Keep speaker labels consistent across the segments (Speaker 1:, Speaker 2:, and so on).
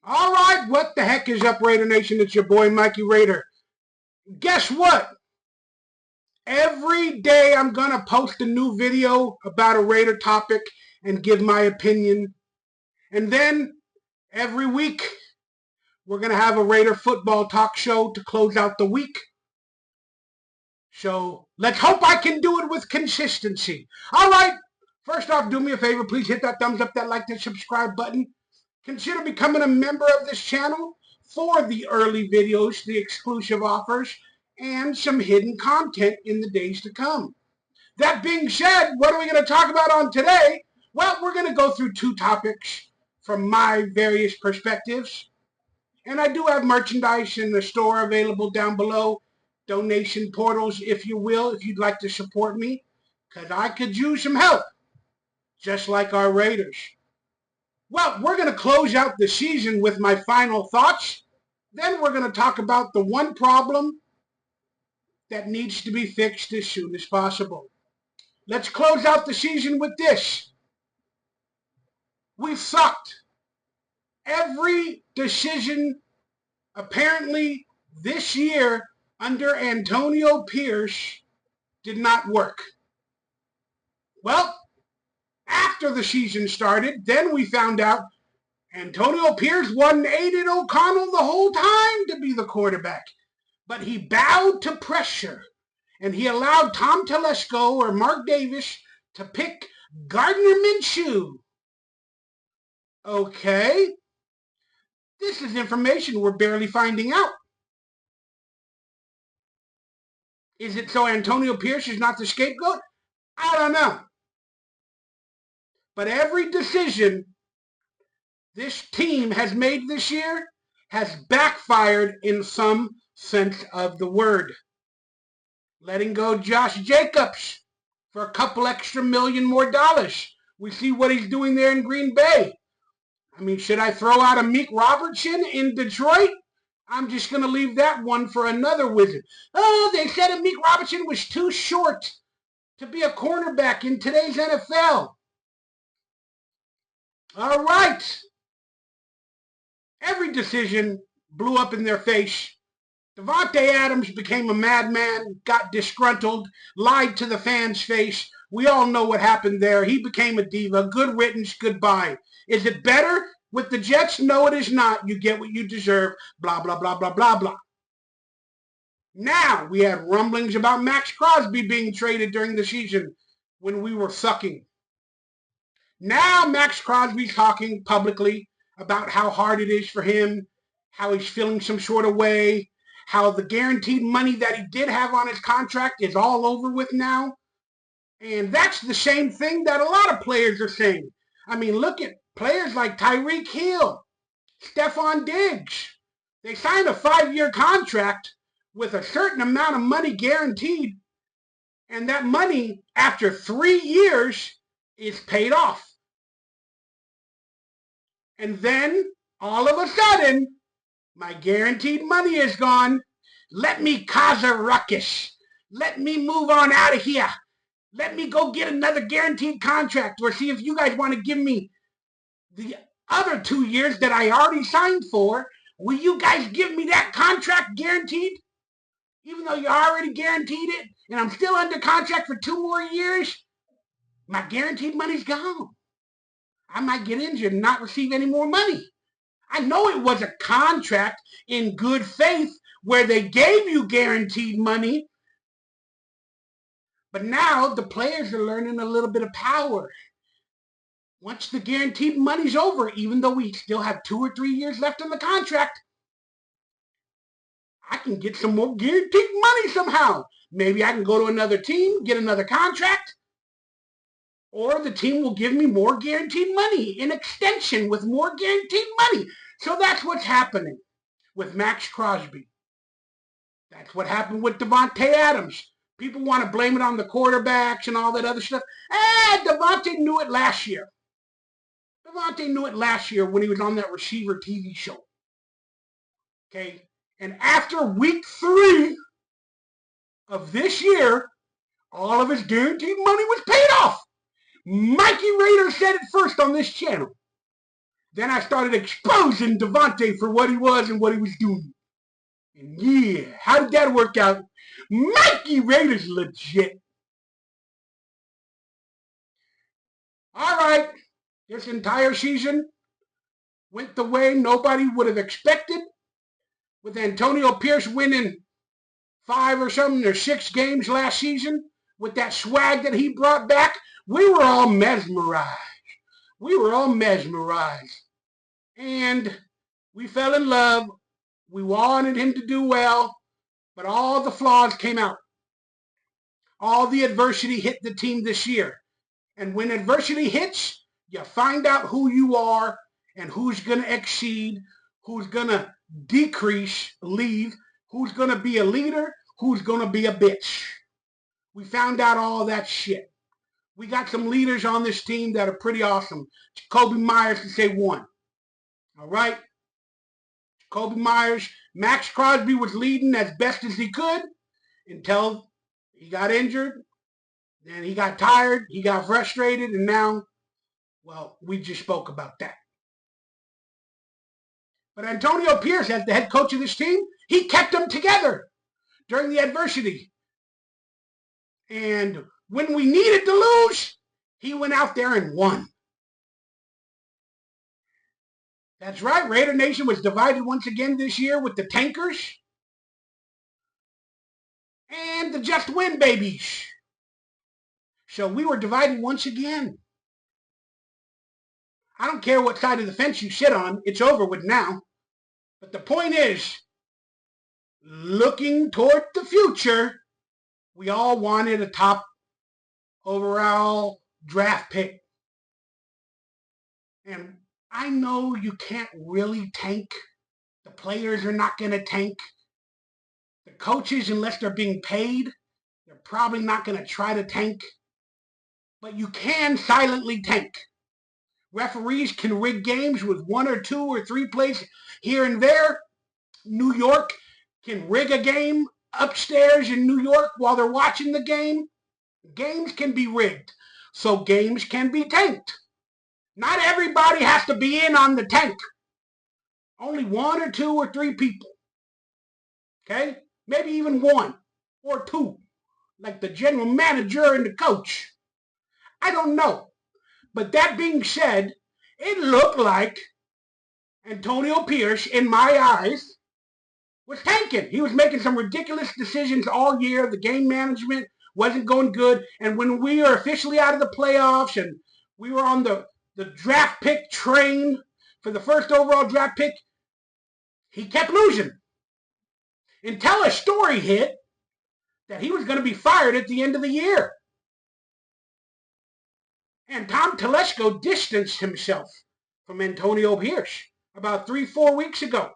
Speaker 1: All right, what the heck is up, Raider Nation? It's your boy, Mikey Raider. Guess what? Every day I'm going to post a new video about a Raider topic and give my opinion. And then every week we're going to have a Raider football talk show to close out the week. So let's hope I can do it with consistency. All right, first off, do me a favor. Please hit that thumbs up, that like, that subscribe button. Consider becoming a member of this channel for the early videos, the exclusive offers, and some hidden content in the days to come. That being said, what are we going to talk about on today? Well, we're going to go through two topics from my various perspectives. And I do have merchandise in the store available down below. Donation portals, if you will, if you'd like to support me. Because I could use some help, just like our Raiders. Well, we're going to close out the season with my final thoughts. Then we're going to talk about the one problem that needs to be fixed as soon as possible. Let's close out the season with this. We sucked. Every decision, apparently, this year under Antonio Pierce did not work. Well, after the season started, then we found out Antonio Pierce wasn't aiding O'Connell the whole time to be the quarterback. But he bowed to pressure, and he allowed Tom Telesco or Mark Davis to pick Gardner Minshew. Okay. This is information we're barely finding out. Is it so Antonio Pierce is not the scapegoat? I don't know. But every decision this team has made this year has backfired in some sense of the word. Letting go Josh Jacobs for a couple extra million more dollars. We see what he's doing there in Green Bay. I mean, should I throw out a Meek Robertson in Detroit? I'm just going to leave that one for another wizard. Oh, they said a Meek Robertson was too short to be a cornerback in today's NFL. All right. Every decision blew up in their face. Davante Adams became a madman, got disgruntled, lied to the fans' face. We all know what happened there. He became a diva. Good riddance, goodbye. Is it better with the Jets? No, it is not. You get what you deserve. Blah, blah, blah, blah, blah, blah. Now we had rumblings about Max Crosby being traded during the season when we were sucking. Now Max Crosby's talking publicly about how hard it is for him, how he's feeling some sort of way, how the guaranteed money that he did have on his contract is all over with now. And that's the same thing that a lot of players are saying. I mean, look at players like Tyreek Hill, Stephon Diggs. They signed a 5-year contract with a certain amount of money guaranteed, and that money, after 3 years, is paid off. And then, all of a sudden, my guaranteed money is gone. Let me cause a ruckus. Let me move on out of here. Let me go get another guaranteed contract, or see if you guys want to give me the other 2 years that I already signed for. Will you guys give me that contract guaranteed? Even though you already guaranteed it, and I'm still under contract for 2 more years, my guaranteed money's gone. I might get injured and not receive any more money. I know it was a contract in good faith where they gave you guaranteed money, but now the players are learning a little bit of power. Once the guaranteed money's over, even though we still have 2 or 3 years left on the contract, I can get some more guaranteed money somehow. Maybe I can go to another team, get another contract, or the team will give me more guaranteed money, an extension with more guaranteed money. So that's what's happening with Max Crosby. That's what happened with Davante Adams. People want to blame it on the quarterbacks and all that other stuff. Davante knew it last year. Davante knew it last year when he was on that receiver TV show. Okay? And after week 3 of this year, all of his guaranteed money was paid off. Mikey Raider said it first on this channel. Then I started exposing Devontae for what he was and what he was doing. And yeah, how did that work out? Mikey Raiders legit. All right, this entire season went the way nobody would have expected, with Antonio Pierce winning 5 or something or 6 games last season with that swag that he brought back. We were all mesmerized. And we fell in love. We wanted him to do well, but all the flaws came out. All the adversity hit the team this year. And when adversity hits, you find out who you are and who's going to exceed, who's going to decrease, leave, who's going to be a leader, who's going to be a bitch. We found out all that shit. We got some leaders on this team that are pretty awesome. Jacoby Myers, to say one. All right? Jacoby Myers. Max Crosby was leading as best as he could until he got injured. Then he got tired, he got frustrated, and now, well, we just spoke about that. But Antonio Pierce, as the head coach of this team, he kept them together during the adversity. And when we needed to lose, he went out there and won. That's right, Raider Nation was divided once again this year with the tankers and the just win babies. So we were divided once again. I don't care what side of the fence you sit on, it's over with now. But the point is, looking toward the future, we all wanted a top overall draft pick. And I know you can't really tank. The players are not going to tank. The coaches, unless they're being paid, they're probably not going to try to tank. But you can silently tank. Referees can rig games with 1 or 2 or 3 plays here and there. New York can rig a game upstairs in New York while they're watching the game. Games can be rigged, so games can be tanked. Not everybody has to be in on the tank. Only 1 or 2 or 3 people. Okay? Maybe even 1 or 2, like the general manager and the coach. I don't know. But that being said, it looked like Antonio Pierce, in my eyes, was tanking. He was making some ridiculous decisions all year. The game management wasn't going good. And when we are officially out of the playoffs and we were on the draft pick train for the first overall draft pick, he kept losing. Until a story hit that he was going to be fired at the end of the year. And Tom Telesco distanced himself from Antonio Pierce about 3-4 weeks ago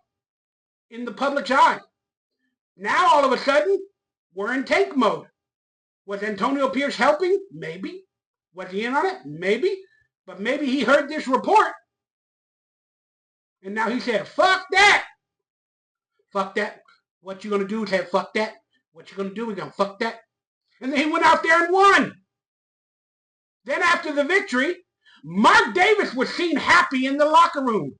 Speaker 1: in the public's eye. Now, all of a sudden, we're in tank mode. Was Antonio Pierce helping? Maybe. Was he in on it? Maybe. But maybe he heard this report. And now he said, fuck that. Fuck that. What you going to do? He said, fuck that. What you going to do? We're going to fuck that. And then he went out there and won. Then after the victory, Mark Davis was seen happy in the locker room.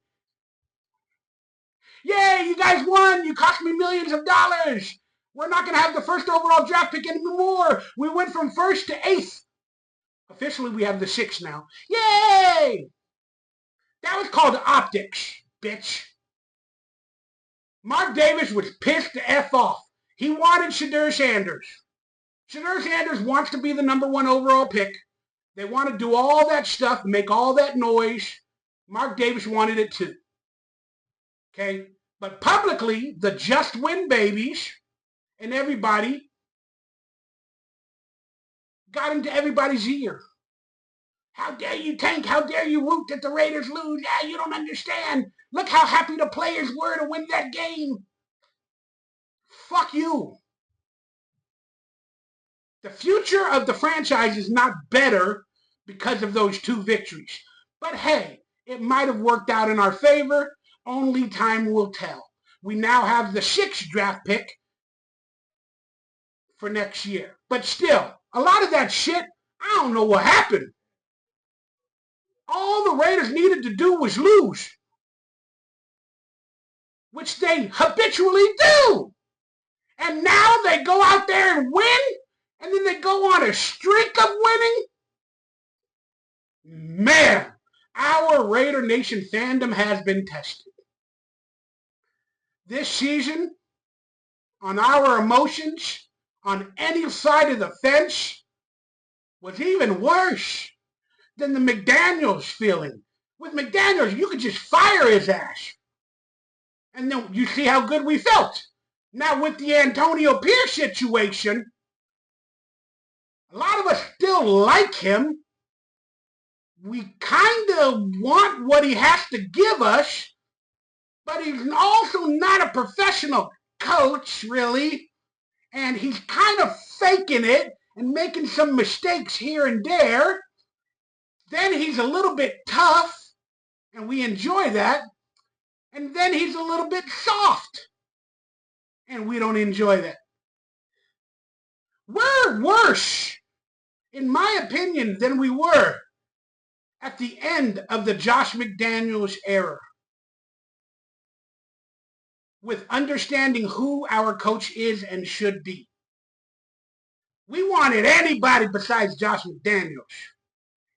Speaker 1: Yay, you guys won. You cost me millions of dollars. We're not going to have the first overall draft pick anymore. We went from 1st to 8th. Officially, we have the 6th now. Yay! That was called optics, bitch. Mark Davis was pissed the F off. He wanted Shedeur Sanders. Shedeur Sanders wants to be the number 1 overall pick. They want to do all that stuff, make all that noise. Mark Davis wanted it too. Okay? But publicly, the just win babies and everybody got into everybody's ear. How dare you tank? How dare you root that the Raiders lose? Yeah, you don't understand. Look how happy the players were to win that game. Fuck you. The future of the franchise is not better because of those 2 victories. But hey, it might have worked out in our favor. Only time will tell. We now have the 6th draft pick for next year. But still, a lot of that shit, I don't know what happened. All the Raiders needed to do was lose, which they habitually do. And now they go out there and win, and then they go on a streak of winning. Man, our Raider Nation fandom has been tested. This season, on our emotions, on any side of the fence, was even worse than the McDaniels feeling. With McDaniels, you could just fire his ass. And then you see how good we felt. Now with the Antonio Pierce situation, a lot of us still like him. We kind of want what he has to give us, but he's also not a professional coach, really. And he's kind of faking it and making some mistakes here and there. Then he's a little bit tough, and we enjoy that. And then he's a little bit soft, and we don't enjoy that. We're worse, in my opinion, than we were at the end of the Josh McDaniels era, with understanding who our coach is and should be. We wanted anybody besides Josh McDaniels.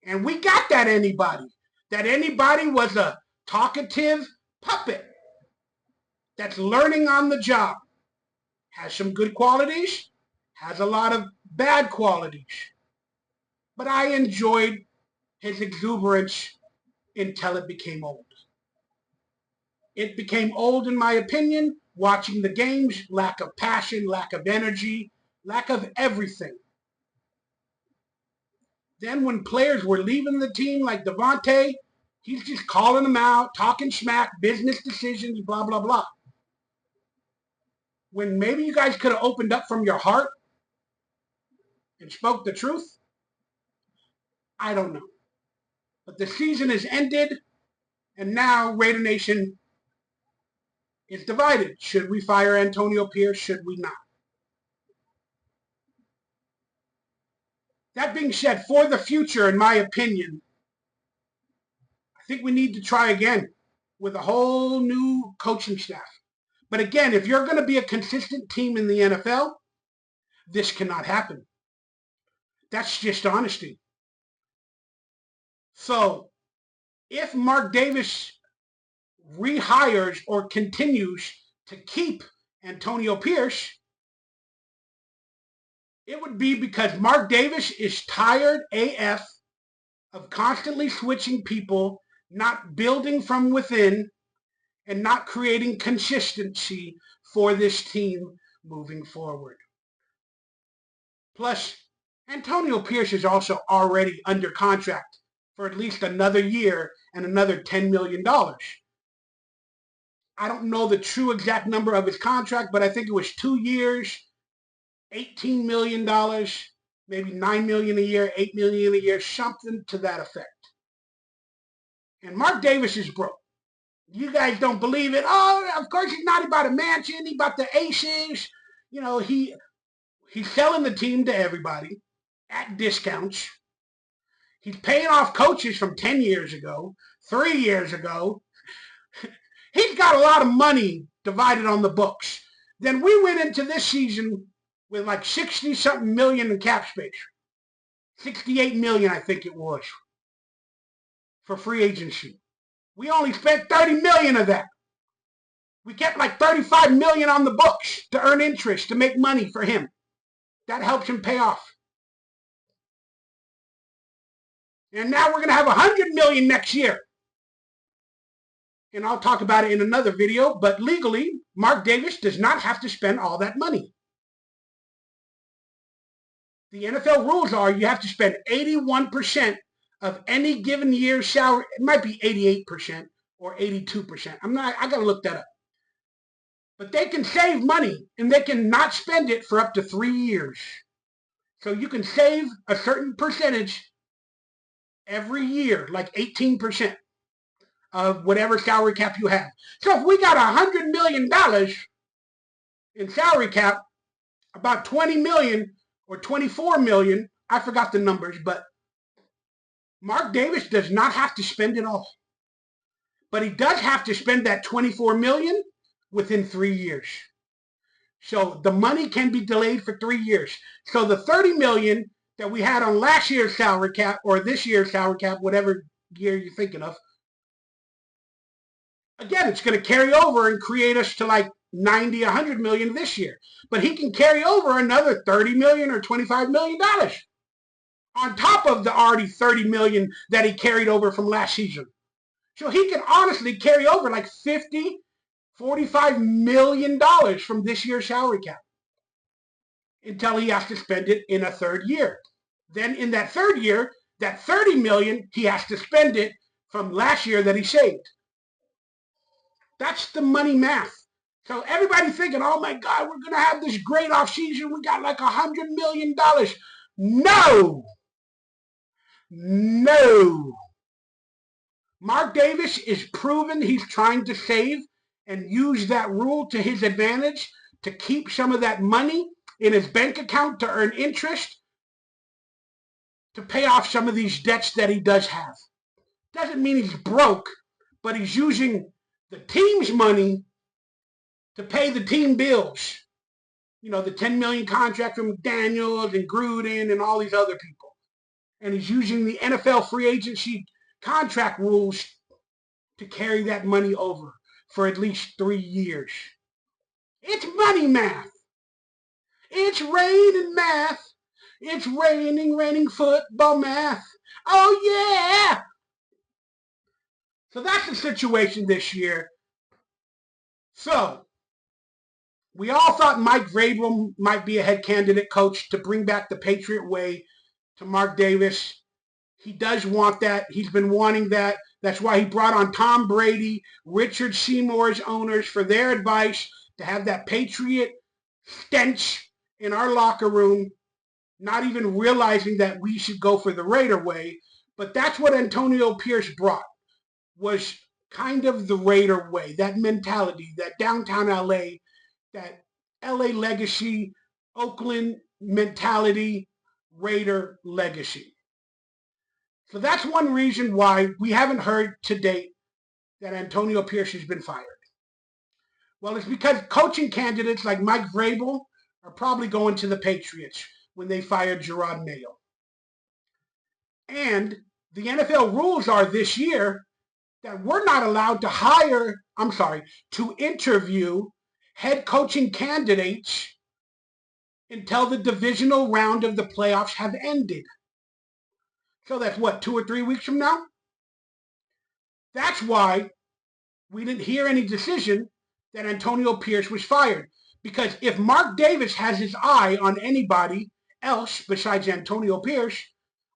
Speaker 1: And we got that anybody. That anybody was a talkative puppet that's learning on the job. Has some good qualities, has a lot of bad qualities. But I enjoyed his exuberance until it became old. It became old, in my opinion, watching the games, lack of passion, lack of energy, lack of everything. Then when players were leaving the team like Devontae, he's just calling them out, talking smack, business decisions, blah, blah, blah. When maybe you guys could have opened up from your heart and spoke the truth, I don't know. But the season has ended, and now Raider Nation is divided. Should we fire Antonio Pierce? Should we not? That being said, for the future, in my opinion, I think we need to try again with a whole new coaching staff. But again, if you're going to be a consistent team in the NFL, this cannot happen. That's just honesty. So if Mark Davis rehires or continues to keep Antonio Pierce, it would be because Mark Davis is tired AF of constantly switching people, not building from within, and not creating consistency for this team moving forward. Plus, Antonio Pierce is also already under contract for at least another year and another $10 million. I don't know the true exact number of his contract, but I think it was 2 years, $18 million, maybe $9 million a year, $8 million a year, something to that effect. And Mark Davis is broke. You guys don't believe it. Oh, of course he's not about a mansion. He about the aces. You know, he's selling the team to everybody at discounts. He's paying off coaches from 10 years ago, 3 years ago. He's got a lot of money divided on the books. Then we went into this season with like 60-something million in cap space. 68 million, I think it was, for free agency. We only spent 30 million of that. We kept like 35 million on the books to earn interest, to make money for him. That helps him pay off. And now we're going to have 100 million next year. And I'll talk about it in another video, but legally, Mark Davis does not have to spend all that money. The NFL rules are you have to spend 81% of any given year's salary. It might be 88% or 82%. I got to look that up. But they can save money, and they can not spend it for up to 3 years. So you can save a certain percentage every year, like 18% of whatever salary cap you have. So if we got $100 million in salary cap, about 20 million or 24 million, I forgot the numbers, but Mark Davis does not have to spend it all, but he does have to spend that $24 million within 3 years. So the money can be delayed for 3 years. So the $30 million that we had on last year's salary cap or this year's salary cap, whatever year you're thinking of, again, it's going to carry over and create us to like 90, 100 million this year. But he can carry over another 30 million or $25 million on top of the already 30 million that he carried over from last season. So he can honestly carry over like 50, $45 million from this year's salary cap until he has to spend it in a third year. Then in that third year, that 30 million, he has to spend it from last year that he saved. That's the money math. So everybody thinking, oh my God, we're going to have this great offseason. We got like $100 million. No. Mark Davis is proven he's trying to save and use that rule to his advantage to keep some of that money in his bank account to earn interest to pay off some of these debts that he does have. Doesn't mean he's broke, but he's using the team's money to pay the team bills. You know, the $10 million contract from McDaniels and Gruden and all these other people. And he's using the NFL free agency contract rules to carry that money over for at least 3 years. It's money math. It's raining math. It's raining football math. Oh yeah! So that's the situation this year. So, we all thought Mike Vrabel might be a head candidate coach to bring back the Patriot way to Mark Davis. He does want that. He's been wanting that. That's why he brought on Tom Brady, Richard Seymour's owners for their advice to have that Patriot stench in our locker room, not even realizing that we should go for the Raider way. But that's what Antonio Pierce brought, was kind of the Raider way, that mentality, that downtown LA, that LA legacy, Oakland mentality, Raider legacy. So that's one reason why we haven't heard to date that Antonio Pierce has been fired. Well, it's because coaching candidates like Mike Vrabel are probably going to the Patriots when they fired Gerard Mayo. And the NFL rules are this year that we're not allowed to interview head coaching candidates until the divisional round of the playoffs have ended. So that's what, 2 or 3 weeks from now? That's why we didn't hear any decision that Antonio Pierce was fired. Because if Mark Davis has his eye on anybody else besides Antonio Pierce,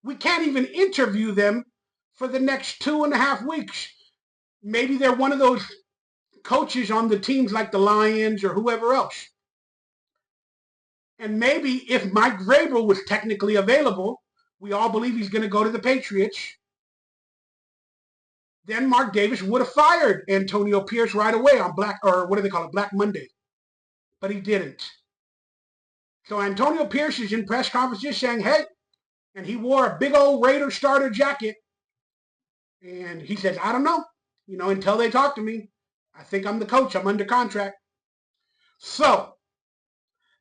Speaker 1: we can't even interview them for the next 2.5 weeks. Maybe they're one of those coaches on the teams like the Lions or whoever else. And maybe if Mike Vrabel was technically available, we all believe he's going to go to the Patriots, then Mark Davis would have fired Antonio Pierce right away on Black Monday. But he didn't. So Antonio Pierce is in press conferences saying, hey, and he wore a big old Raider starter jacket. And he says, I don't know, until they talk to me. I think I'm the coach. I'm under contract. So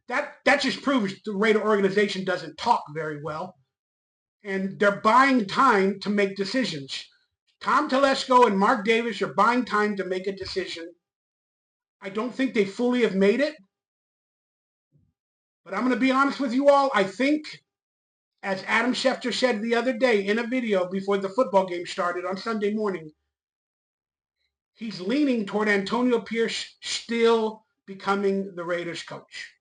Speaker 1: that just proves the Raider organization doesn't talk very well. And they're buying time to make decisions. Tom Telesco and Mark Davis are buying time to make a decision. I don't think they fully have made it. But I'm going to be honest with you all. I think, as Adam Schefter said the other day in a video before the football game started on Sunday morning, he's leaning toward Antonio Pierce still becoming the Raiders coach.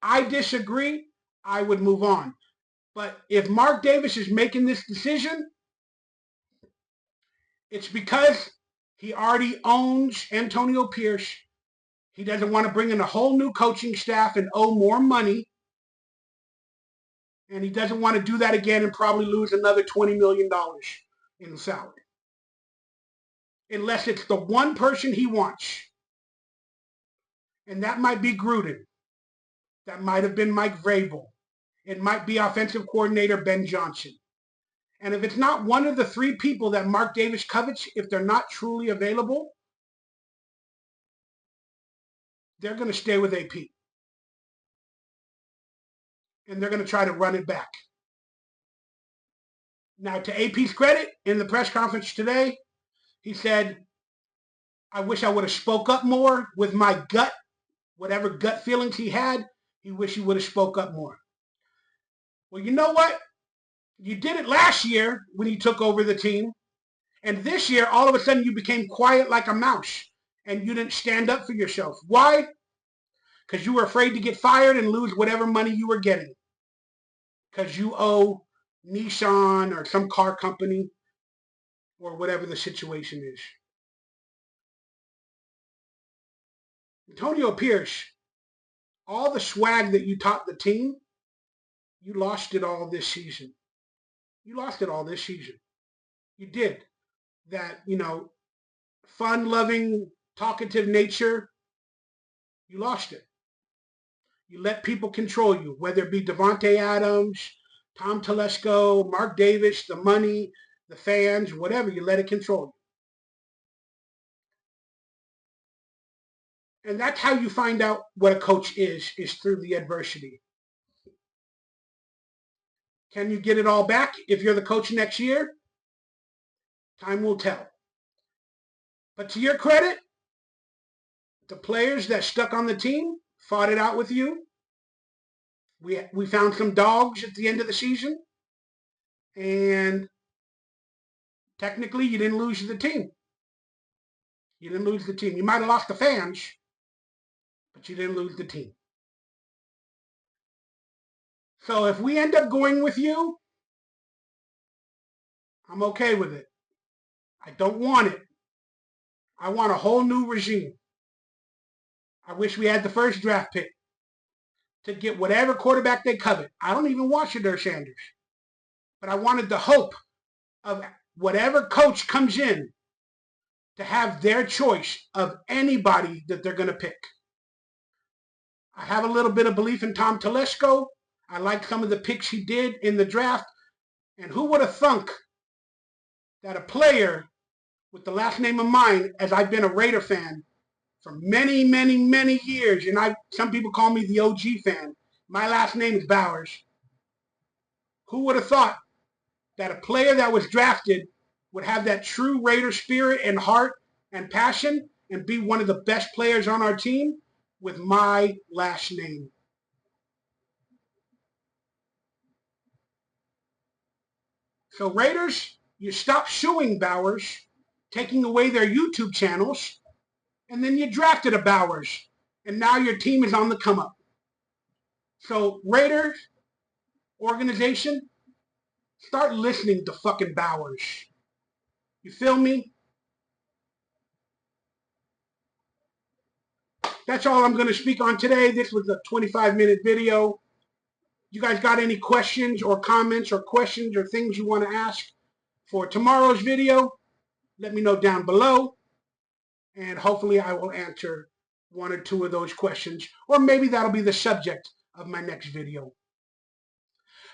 Speaker 1: I disagree. I would move on. But if Mark Davis is making this decision, it's because he already owns Antonio Pierce. He doesn't want to bring in a whole new coaching staff and owe more money. And he doesn't want to do that again and probably lose another $20 million in salary. Unless it's the one person he wants. And that might be Gruden. That might have been Mike Vrabel. It might be offensive coordinator Ben Johnson. And if it's not one of the three people that Mark Davis covets, if they're not truly available, they're going to stay with AP. And they're going to try to run it back. Now, to AP's credit, in the press conference today, he said, I wish I would have spoke up more with my gut, whatever gut feelings he had, he wished he would have spoke up more. Well, you know what? You did it last year when you took over the team. And this year, all of a sudden, you became quiet like a mouse. And you didn't stand up for yourself. Why? Because you were afraid to get fired and lose whatever money you were getting. Because you owe Nissan or some car company or whatever the situation is. Antonio Pierce, all the swag that you taught the team, you lost it all this season. You lost it all this season. You did. That, fun-loving, talkative nature, you lost it. You let people control you, whether it be Devontae Adams, Tom Telesco, Mark Davis, the money, the fans, whatever, you let it control you. And that's how you find out what a coach is through the adversity. Can you get it all back if you're the coach next year? Time will tell. But to your credit, the players that stuck on the team fought it out with you. We found some dogs at the end of the season. And technically, you didn't lose the team. You didn't lose the team. You might have lost the fans, but you didn't lose the team. So if we end up going with you, I'm okay with it. I don't want it. I want a whole new regime. I wish we had the first draft pick to get whatever quarterback they covet. I don't even want Shedeur Sanders. But I wanted the hope of whatever coach comes in to have their choice of anybody that they're going to pick. I have a little bit of belief in Tom Telesco. I like some of the picks he did in the draft. And who would have thunk that a player with the last name of mine, as I've been a Raider fan for many, many, many years, and some people call me the OG fan. My last name is Bowers. Who would have thought that a player that was drafted would have that true Raider spirit and heart and passion and be one of the best players on our team with my last name? So Raiders, you stop suing Bowers, taking away their YouTube channels, and then you drafted a Bowers, and now your team is on the come up. So Raiders organization, start listening to fucking Bowers. You feel me? That's all I'm going to speak on today. This was a 25-minute video. You guys got any questions or comments or questions or things you want to ask for tomorrow's video? Let me know down below. And hopefully I will answer one or two of those questions. Or maybe that'll be the subject of my next video.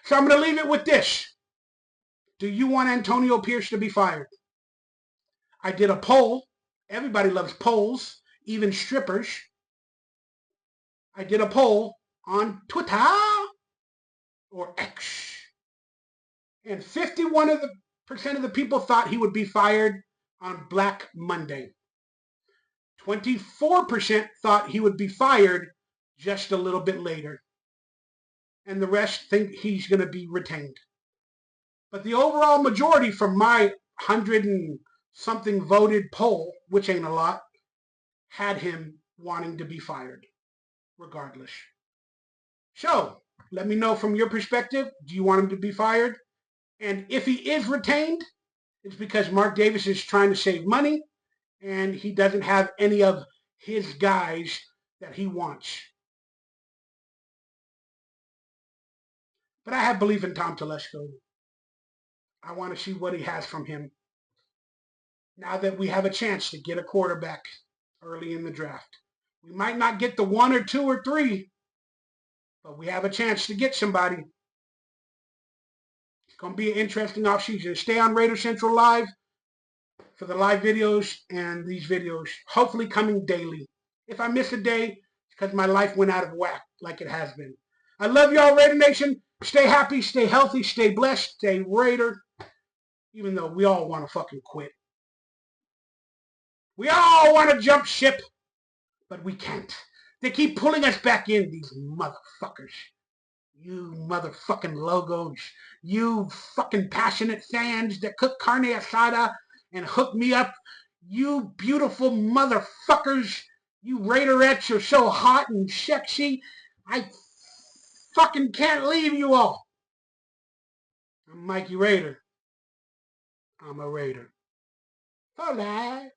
Speaker 1: So I'm going to leave it with this. Do you want Antonio Pierce to be fired? I did a poll. Everybody loves polls, even strippers. I did a poll on Twitter or X. And 51% of the people thought he would be fired on Black Monday. 24% thought he would be fired just a little bit later. And the rest think he's going to be retained. But the overall majority from my 100 and something voted poll, which ain't a lot, had him wanting to be fired regardless. So, let me know from your perspective, do you want him to be fired? And if he is retained, it's because Mark Davis is trying to save money and he doesn't have any of his guys that he wants. But I have belief in Tom Telesco. I want to see what he has from him now that we have a chance to get a quarterback early in the draft. We might not get the 1 or 2 or 3, but we have a chance to get somebody. It's going to be an interesting offseason. Stay on Raider Central Live for the live videos and these videos, hopefully coming daily. If I miss a day, it's because my life went out of whack like it has been. I love y'all, Raider Nation. Stay happy, stay healthy, stay blessed, stay Raider, even though we all want to fucking quit. We all want to jump ship, but we can't. They keep pulling us back in, these motherfuckers. You motherfucking logos. You fucking passionate fans that cook carne asada and hook me up. You beautiful motherfuckers. You Raiderettes are so hot and sexy. I fucking can't leave you all. I'm Mikey Raider. I'm a Raider. For life.